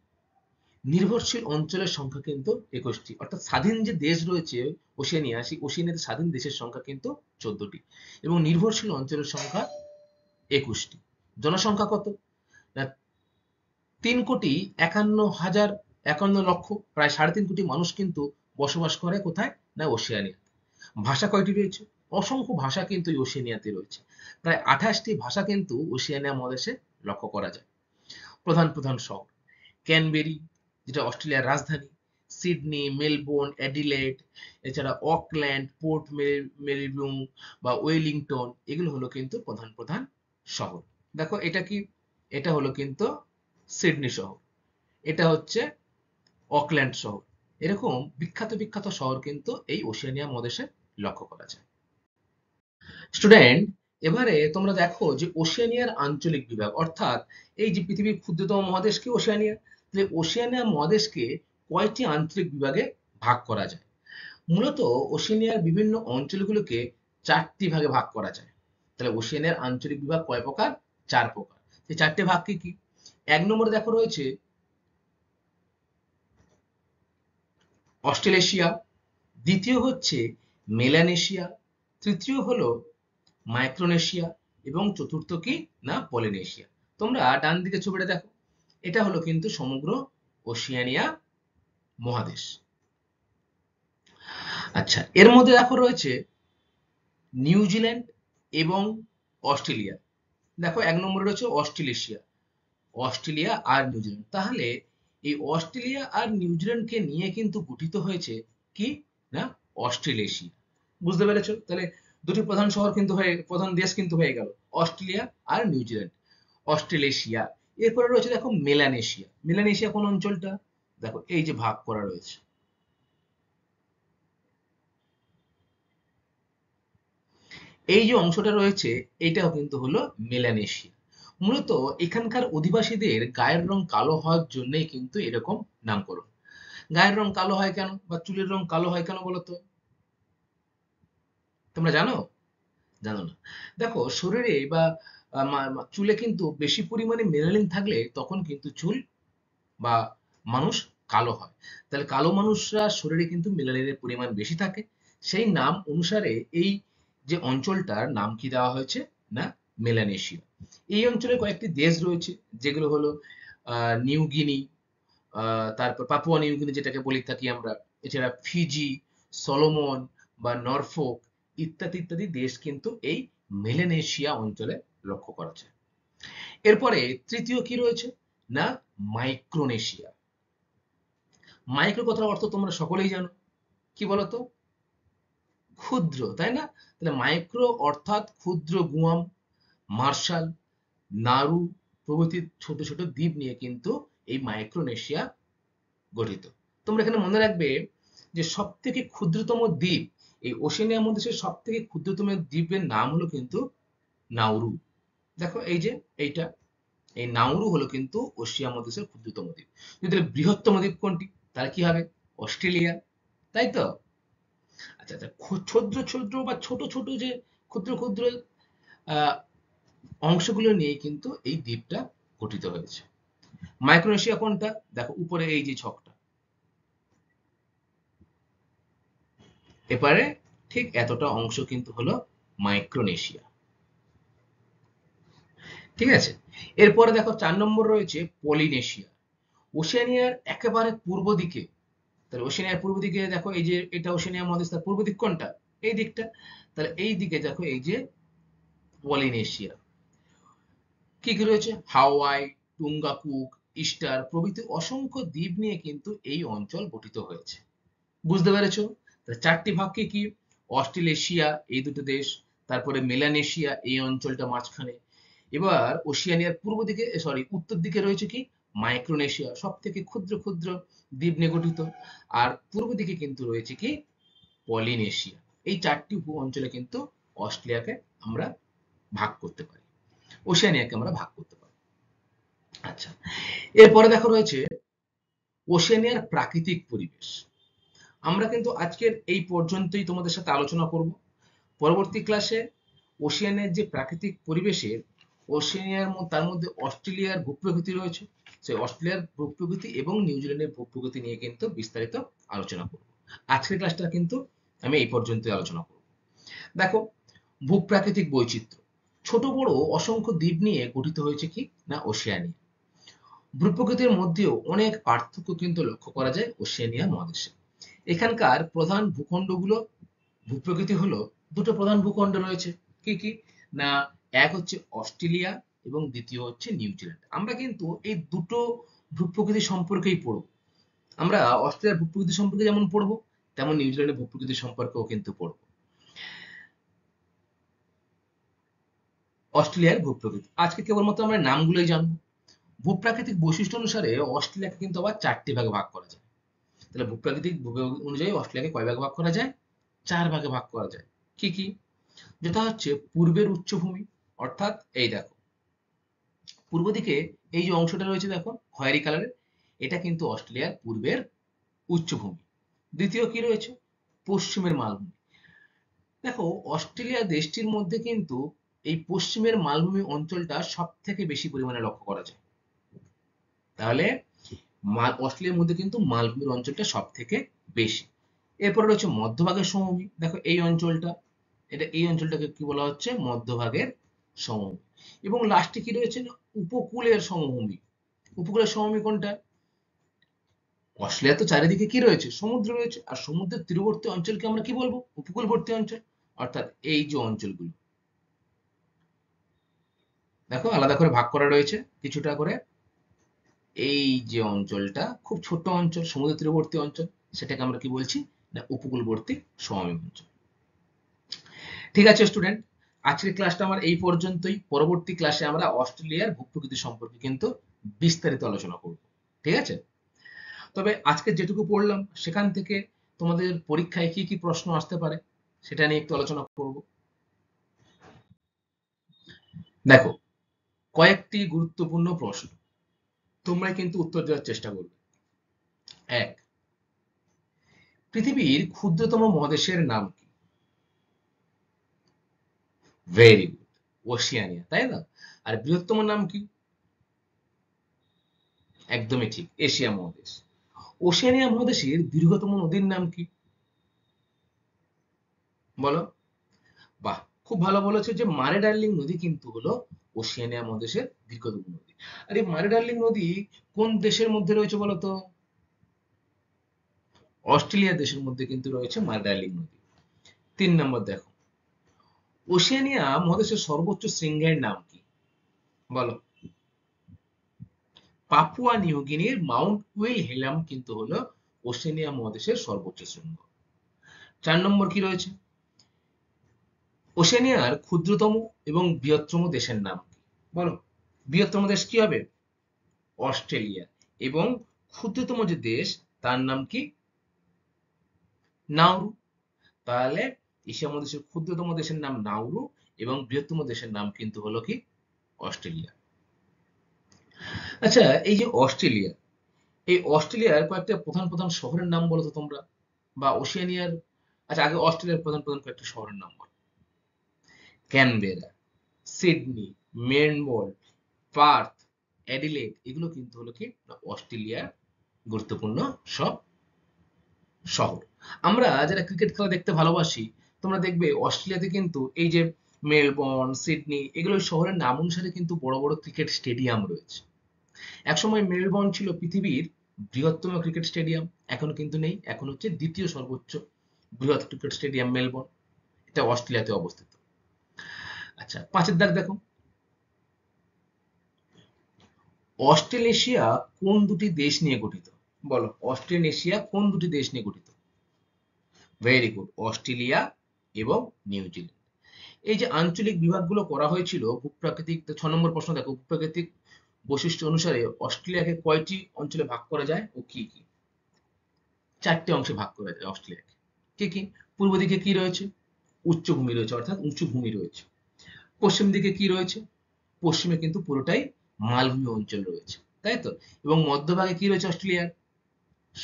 নির্ভরশীল অঞ্চলের সংখ্যা কিন্তু 21টি। অর্থাৎ স্বাধীন যে দেশ রয়েছে ওশেনিয়া, সেই ওশেনিয়াতে স্বাধীন দেশের সংখ্যা কিন্তু 14টি এবং নির্ভরশীল অঞ্চলের সংখ্যা 21টি। জনসংখ্যা কত? না, 3,51,51,00,000, প্রায় 3.5 কোটি মানুষ কিন্তু বসবাস করে কোথায়? না ওশেনিয়া। ভাষা কয়টি রয়েছে? অসংখ্য ভাষা কিন্তু এই ওশেনিয়াতে রয়েছে। প্রায় 28টি ভাষা কিন্তু ওশেনিয়া মহাদেশে লক্ষ্য করা যায়। প্রধান প্রধান শহর: ক্যানবেরি, যেটা অস্ট্রেলিয়ার রাজধানী; সিডনি, মেলবোর্ন, অ্যাডিলেড, এছাড়া অকল্যান্ড, পোর্ট মেলবোর্ন বা ওয়েলিংটন, এগুলো হলো কিন্তু প্রধান প্রধান শহর। দেখো এটা কি? এটা হলো কিন্তু সিডনি শহর, এটা হচ্ছে অকল্যান্ড শহর। এরকম বিখ্যাত বিখ্যাত শহর কিন্তু এই ওশেনিয়া মহাদেশে লক্ষ্য করা যায়। স্টুডেন্ট, এবারে তোমরা দেখো যে ওশেনিয়ার আঞ্চলিক বিভাগ, অর্থাৎ এই যে পৃথিবীর ক্ষুদ্রতম মহাদেশ কি ওশেনিয়া, তাহলে ওশেনিয়া মহাদেশকে কয়টি আঞ্চলিক বিভাগে ভাগ করা যায়? মূলত ওশেনিয়ার বিভিন্ন অঞ্চলগুলোকে 4টি ভাগে ভাগ করা যায়। তাহলে ওশেনিয়ার আঞ্চলিক বিভাগ কয় প্রকার? 4 প্রকার। সেই 4টে ভাগ কি কি? 1 নম্বরে দেখো রয়েছে অস্ট্রেলেশিয়া, দ্বিতীয় হচ্ছে মেলানেশিয়া, তৃতীয় হলো মাইক্রোনেশিয়া এবং চতুর্থ কি? না পলিনেশিয়া। তোমরা ডান দিকে ছবিটা দেখো, এটা হলো কিন্তু সমগ্র ওশিয়ানিয়া মহাদেশ। আচ্ছা, এর মধ্যে দেখো রয়েছে নিউজিল্যান্ড এবং অস্ট্রেলিয়া। দেখো 1 নম্বরে রয়েছে অস্ট্রেলেশিয়া, অস্ট্রেলিয়া আর নিউজিল্যান্ড। তাহলে এই অস্ট্রেলিয়া আর নিউজিল্যান্ডকে নিয়ে কিন্তু গঠিত হয়েছে কি? না অস্ট্রেলেশিয়া। বুঝতে পেরেছো? তাহলে দুটি প্রধান শহর কিন্তু প্রধান দেশ কিন্তু হয়ে গেল অস্ট্রেলিয়া আর নিউজিল্যান্ড, অস্ট্রেলেশিয়া। এরপরে রয়েছে দেখো মেলানেশিয়া। মেলানেশিয়া কোন অঞ্চলটা? দেখো এই যে ভাগ করা রয়েছে, এই যে অংশটা রয়েছে এইটাও কিন্তু হলো মেলানেশিয়া। মূলত এখানকার অধিবাসীদের গায়ের রং কালো হওয়ার জন্যই কিন্তু এরকম নামকরণ। গায়ের রং কালো হয় কেন বা চুলের রং কালো হয় কেন বলতো? তোমরা জানো? জানো না। দেখো শরীরে বা চুলে কিন্তু বেশি পরিমাণে মেলানিন থাকলে তখন কিন্তু চুল বা মানুষ কালো হয়। তাহলে কালো মানুষরা শরীরে কিন্তু মেলানিনের পরিমাণ বেশি থাকে। সেই নাম অনুসারে এই যে অঞ্চলটার নাম কি দেওয়া হয়েছে? না মেলানেশিয়া। এই অঞ্চলে কয়েকটি দেশ রয়েছে, যেগুলো হলো নিউ গিনি, তারপর পাপুয়া নিউ গিনি যেটাকে বলে থাকি আমরা, এছাড়া ফিজি, সলোমন বা নরফোক ইত্যাদি ইত্যাদি দেশ কিন্তু এই মেলানেশিয়া অঞ্চলে লক্ষ্য করা যায়। এরপরে তৃতীয় কি রয়েছে? না মাইক্রোনেশিয়া। মাইক্রো কথার অর্থ তোমরা সকলেই জানো, কি বলতো? ক্ষুদ্র, তাই না? তাহলে মাইক্রো অর্থাৎ ক্ষুদ্র গুয়াম, মার্শাল, নাড়ু প্রভৃতি ছোট ছোট দ্বীপ নিয়ে কিন্তু এই মাইক্রোনেশিয়া গঠিত। তোমরা এখানে মনে রাখবে যে সব থেকে ক্ষুদ্রতম দ্বীপ, এই ওশেনিয়া মহাদেশের সব থেকে ক্ষুদ্রতম দ্বীপের নাম হলো কিন্তু নাউরু। দেখো এই যে এইটা, এই নাউরু হলো কিন্তু ওশিয়া মহাদেশের ক্ষুদ্রতম দ্বীপ। যদি বৃহত্তম দ্বীপ কোনটি? তাহলে কি হবে? অস্ট্রেলিয়া, তাই তো? আচ্ছা আচ্ছা, ক্ষুদ্র ক্ষুদ্র বা ছোট ছোট যে ক্ষুদ্র ক্ষুদ্র আহ, অংশগুলো নিয়ে কিন্তু এই দ্বীপটা গঠিত হয়েছে। মাইক্রোনেশিয়া কোনটা? দেখো উপরে এই যে ছকটা, এবারে ঠিক এতটা অংশ কিন্তু হলো মাইক্রোনেশিয়া। ঠিক আছে, এরপরে দেখো 4 নম্বর রয়েছে পলিনেশিয়া। ওশেনিয়ার একেবারে পূর্ব দিকে। তাহলে ওশেনিয়ার পূর্ব দিকে দেখো এই যে এটা ওশেনিয়া মহাদেশ, তার পূর্ব দিক কোনটা? এই দিকটা। তাহলে এই দিকে দেখো এই যে পলিনেশিয়া। কি কি রয়েছে? হাওয়াই, টুঙ্গাকুক, ইস্টার প্রভৃতি অসংখ্য দ্বীপ নিয়ে কিন্তু এই অঞ্চল গঠিত হয়েছে। বুঝতে পেরেছো? তাহলে 4টি ভাগ কি কি? অস্ট্রেলেশিয়া এই দুটো দেশ, তারপরে মেলানেশিয়া এই অঞ্চলটা মাঝখানে। এবার ওশিয়ানিয়ার পূর্ব দিকে, সরি উত্তর দিকে রয়েছে কি? মাইক্রোনেশিয়া, সব থেকে ক্ষুদ্র ক্ষুদ্র দ্বীপ নিয়ে গঠিত। আর পূর্ব দিকে কিন্তু রয়েছে কি? পলিনেশিয়া। এই 4টি ভূ অঞ্চলে কিন্তু অস্ট্রেলিয়াকে আমরা ভাগ করতে পারি, ওশেনিয়াকে আমরা ভাগ করতে পারি। আচ্ছা, এরপরে দেখো রয়েছে ওশেনিয়ার প্রাকৃতিক পরিবেশ। আমরা কিন্তু আজকের এই পর্যন্তই তোমাদের সাথে আলোচনা করব। পরবর্তী ক্লাসে ওশেনিয়ার যে প্রাকৃতিক পরিবেশের ওশেনিয়ার তার মধ্যে অস্ট্রেলিয়ার ভূপ্রকৃতি রয়েছে, সেই অস্ট্রেলিয়ার ভূপ্রকৃতি এবং নিউজিল্যান্ডের ভূপ্রকৃতি নিয়ে কিন্তু বিস্তারিত আলোচনা করব। আজকের ক্লাসটা কিন্তু আমি এই পর্যন্তই আলোচনা করব। দেখো, ভূপ্রাকৃতিক বৈচিত্র্য, ছোট বড় অসংখ্য দ্বীপ নিয়ে গঠিত হয়েছে কি না ওশেনিয়া। ভূপ্রকৃতির মধ্যেও অনেক পার্থক্য কিন্তু লক্ষ্য করা যায় ওশেনিয়া মহাদেশে। এখানকার প্রধান ভূখণ্ডগুলো, ভূপ্রকৃতি হলো দুটো প্রধান ভূখণ্ড রয়েছে। কি কি না, এক হচ্ছে অস্ট্রেলিয়া এবং দ্বিতীয় হচ্ছে নিউজিল্যান্ড। আমরা কিন্তু এই দুটো ভূপ্রকৃতি সম্পর্কেই পড়ব। আমরা অস্ট্রেলিয়ার ভূপ্রকৃতি সম্পর্কে যেমন পড়বো, তেমন নিউজিল্যান্ডের ভূপ্রকৃতি সম্পর্কেও কিন্তু পড়বো। অস্ট্রেলিয়ার ভূপ্রকৃতি আজকে কেবলমাত্র আমরা নামগুলোই জানবো। ভূপ্রাকৃতিক বৈশিষ্ট্য অনুসারে অস্ট্রেলিয়াকে কিন্তু আবার 4টি ভাগে ভাগ করা যায়। তাহলে ভূপ্রাকৃতিক অনুযায়ী অস্ট্রেলিয়াকে কয় ভাগে ভাগ করা যায়? 4 ভাগে ভাগ করা যায়। কি কি? যেটা হচ্ছে পূর্বের উচ্চভূমি, অর্থাৎ এই দেখো পূর্ব দিকে এই যে অংশটা রয়েছে দেখো খয়েরি কালারের, এটা কিন্তু অস্ট্রেলিয়ার পূর্বের উচ্চভূমি। দ্বিতীয় কি রয়েছে? পশ্চিমের মালভূমি। দেখো, অস্ট্রেলিয়া দেশটির মধ্যে কিন্তু এই পশ্চিমের মালভূমি অঞ্চলটা সব থেকে বেশি পরিমাণে লক্ষ্য করা যায়। তাহলে অস্ট্রেলিয়ার মধ্যে কিন্তু মালভূমির অঞ্চলটা সব থেকে বেশি। এরপরে রয়েছে মধ্যভাগের সমভূমি। দেখো এই অঞ্চলটা, এই অঞ্চলটাকে কি বলা হচ্ছে? মধ্যভাগের সমভূমি। এবং লাস্টে কি রয়েছে না, উপকূলের সমভূমি। উপকূলের সমভূমি কোনটা? অস্ট্রেলিয়া তো চারিদিকে কি রয়েছে? সমুদ্র রয়েছে, আর সমুদ্রের তীরবর্তী অঞ্চলকে আমরা কি বলবো? উপকূলবর্তী অঞ্চল। অর্থাৎ এই যে অঞ্চলগুলো দেখো আলাদা করে ভাগ করা রয়েছে কিছুটা করে। এই যে অঞ্চলটা খুব ছোট অঞ্চল, সমুদ্র তীরবর্তী অঞ্চল, সেটাকে আমরা কি বলছি না উপকূলবর্তী সমভূমি অঞ্চল। ঠিক আছে স্টুডেন্ট, আজকের ক্লাসটা আমার এই পর্যন্তই। পরবর্তী ক্লাসে আমরা অস্ট্রেলিয়ার ভূপ্রকৃতি সম্পর্কে কিন্তু বিস্তারিত আলোচনা করব। ঠিক আছে? তবে আজকে যেটুকু পড়লাম সেখান থেকে তোমাদের পরীক্ষায় কি কি প্রশ্ন আসতে পারে সেটা নিয়ে একটু আলোচনা করব। দেখো, কয়েকটি গুরুত্বপূর্ণ প্রশ্ন, তোমরা কিন্তু উত্তর দেওয়ার চেষ্টা করবে। 1, পৃথিবীর ক্ষুদ্রতম মহাদেশের নাম কি? ভেরি গুড, ওশিয়ানিয়া, তাই না? আর বৃহত্তম নাম কি? একদমই ঠিক, এশিয়া মহাদেশ। ওশেনিয়া মহাদেশের দীর্ঘতম নদীর নাম কি? বলো। বাহ, খুব ভালো বলেছো যে মারে ডার্লিং নদী কিন্তু হলো ওশেনিয়া মহাদেশের দীর্ঘতম নদী। আর এই মারে ডার্লিং নদী কোন দেশের মধ্যে রয়েছে বলো তো? অস্ট্রেলিয়া দেশের মধ্যে কিন্তু রয়েছে মারে ডার্লিং নদী। 3 নম্বর দেখো, ওশেনিয়া মহাদেশের সর্বোচ্চ শৃঙ্গের নাম কি? বলো। পাপুয়া নিউগিনির মাউন্ট উইলহেলম কিন্তু হলো ওশেনিয়া মহাদেশের সর্বোচ্চ শৃঙ্গ। 4 নম্বর কি রয়েছে? ওশেনিয়ার ক্ষুদ্রতম এবং বৃহত্তম দেশের নাম কি? বলো। বৃহত্তম দেশ কি হবে? অস্ট্রেলিয়া। এবং ক্ষুদ্রতম যে দেশ তার নাম কি? নাউরু। তাহলে এশিয়া মহাদেশের ক্ষুদ্রতম দেশের নাম নাউরু এবং বৃহত্তম দেশের নাম কিন্তু হলো কি? অস্ট্রেলিয়া। আচ্ছা, এই যে অস্ট্রেলিয়া, এই অস্ট্রেলিয়ার কয়েকটা প্রধান প্রধান শহরের নাম বলো তো তোমরা, বা ওশেনিয়ার। আচ্ছা, আগে অস্ট্রেলিয়ার প্রধান প্রধান কয়েকটা শহরের নাম বলো। Canberra, Sydney, Melbourne, Partha, Adelaide, এগুলো কিন্তু হলো কি না অস্ট্রেলিয়ার গুরুত্বপূর্ণ সব শহর। আমরা যারা ক্রিকেট খেলা দেখতে ভালোবাসি, তোমরা দেখবে অস্ট্রেলিয়াতে কিন্তু এই যে মেলবোর্ন, সিডনি, এগুলো শহরের নাম অনুসারে কিন্তু বড় বড় ক্রিকেট স্টেডিয়াম রয়েছে। একসময় মেলবোর্ন ছিল পৃথিবীর বৃহত্তম ক্রিকেট স্টেডিয়াম, এখন কিন্তু নেই, এখন হচ্ছে দ্বিতীয় সর্বোচ্চ বৃহৎ ক্রিকেট স্টেডিয়াম মেলবোর্ন, এটা অস্ট্রেলিয়াতে অবস্থিত। আচ্ছা, 5 দাগ দেখো, অস্ট্রেলেশিয়া কোন দুটি দেশ নিয়ে গঠিত? বলো, অস্ট্রেলেশিয়া কোন দুটি দেশ নিয়ে গঠিত? ভেরি গুড, অস্ট্রেলিয়া এবং নিউজিল্যান্ড। এই যে আঞ্চলিক বিভাগগুলো করা হয়েছিল ভূপ্রাকৃতিক, 6 নম্বর প্রশ্ন দেখো, ভূপ্রাকৃতিক বৈশিষ্ট্য অনুসারে অস্ট্রেলিয়াকে কয়টি অঞ্চলে ভাগ করা যায় ও কি কি? 4টে অংশে ভাগ করা যায় অস্ট্রেলিয়াকে। কি কি? পূর্ব দিকে কি রয়েছে? উচ্চভূমি রয়েছে, অর্থাৎ উঁচু ভূমি রয়েছে। পশ্চিম দিকে কি রয়েছে? পশ্চিমে কিন্তু পুরোটাই মালভূমি অঞ্চল রয়েছে, তাই তো? এবং মধ্যভাগে কি রয়েছে অস্ট্রেলিয়ার?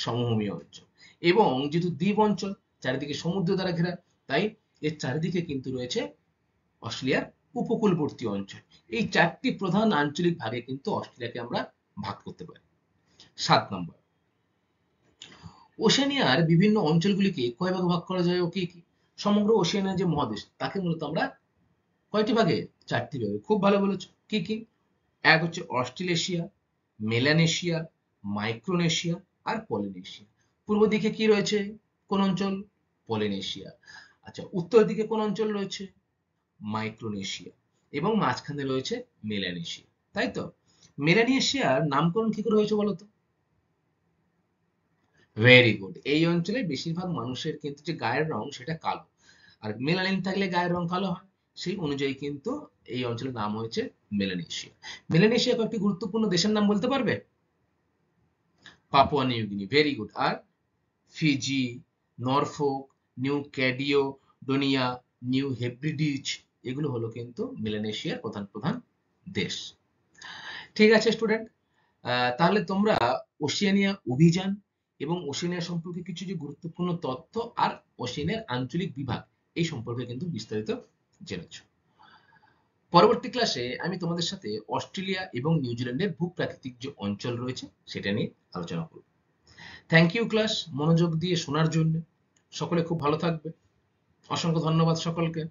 সমভূমি অঞ্চল। এবং যেহেতু দ্বীপ অঞ্চল, চারিদিকে সমুদ্র দ্বারা ঘেরা, তাই এর চারিদিকে কিন্তু রয়েছে অস্ট্রেলিয়ার উপকূলবর্তী অঞ্চল। এই 4টি প্রধান আঞ্চলিক ভাগে কিন্তু অস্ট্রেলিয়াকে আমরা ভাগ করতে পারি। 7 নম্বর, ওশেনিয়ার বিভিন্ন অঞ্চলগুলিকে কয় ভাগে ভাগ করা যায় ও কি কি? সমগ্র ওশেনিয়া যে মহাদেশ তাকে মূলত আমরা কয়টি ভাগে? 4টি ভাগে। খুব ভালো বলেছো। কি কি? এক হচ্ছে অস্ট্রেলেশিয়া, মেলানেশিয়া, মাইক্রোনেশিয়া আর পলিনেশিয়া। পূর্ব দিকে কি রয়েছে? কোন অঞ্চল? পলিনেশিয়া। আচ্ছা, উত্তর দিকে কোন অঞ্চল রয়েছে? মাইক্রোনেশিয়া। এবং মাঝখানে রয়েছে মেলানেশিয়া, তাই তো? মেলানেশিয়ার নামকরণ কি করে হয়েছে বলতো? Very good. এই অঞ্চলে বেশিরভাগ মানুষের কিন্তু যে গায়ের রং সেটা কালো, আর মেলানিন থাকলে গায়ের রং কালো হয়, সেই অনুযায়ী কিন্তু এই অঞ্চলের নাম হয়েছে মেলানেশিয়া। মেলানেশিয়া কয়েকটি গুরুত্বপূর্ণ দেশের নাম বলতে পারবে? Papua New Guinea, very good. আর Fiji, Norfolk, New Caledonia, New Hebrides, এগুলো হলো কিন্তু মেলানেশিয়ার প্রধান প্রধান দেশ। ঠিক আছে স্টুডেন্ট, তাহলে তোমরা ওশেনিয়া অভিযান এবং ওশেনিয়া সম্পর্কে কিছু যে গুরুত্বপূর্ণ তথ্য আর ওশেনিয়ার আঞ্চলিক বিভাগ এই সম্পর্কে কিন্তু বিস্তারিত জেনেছ। পরবর্তী ক্লাসে আমি তোমাদের সাথে অস্ট্রেলিয়া এবং নিউজিল্যান্ডের ভূপ্রাকৃতিক যে অঞ্চল রয়েছে সেটা নিয়ে আলোচনা করব। থ্যাংক ইউ ক্লাস মনোযোগ দিয়ে শোনার জন্য। সকলে খুব ভালো থাকবে। অসংখ্য ধন্যবাদ সকলকে।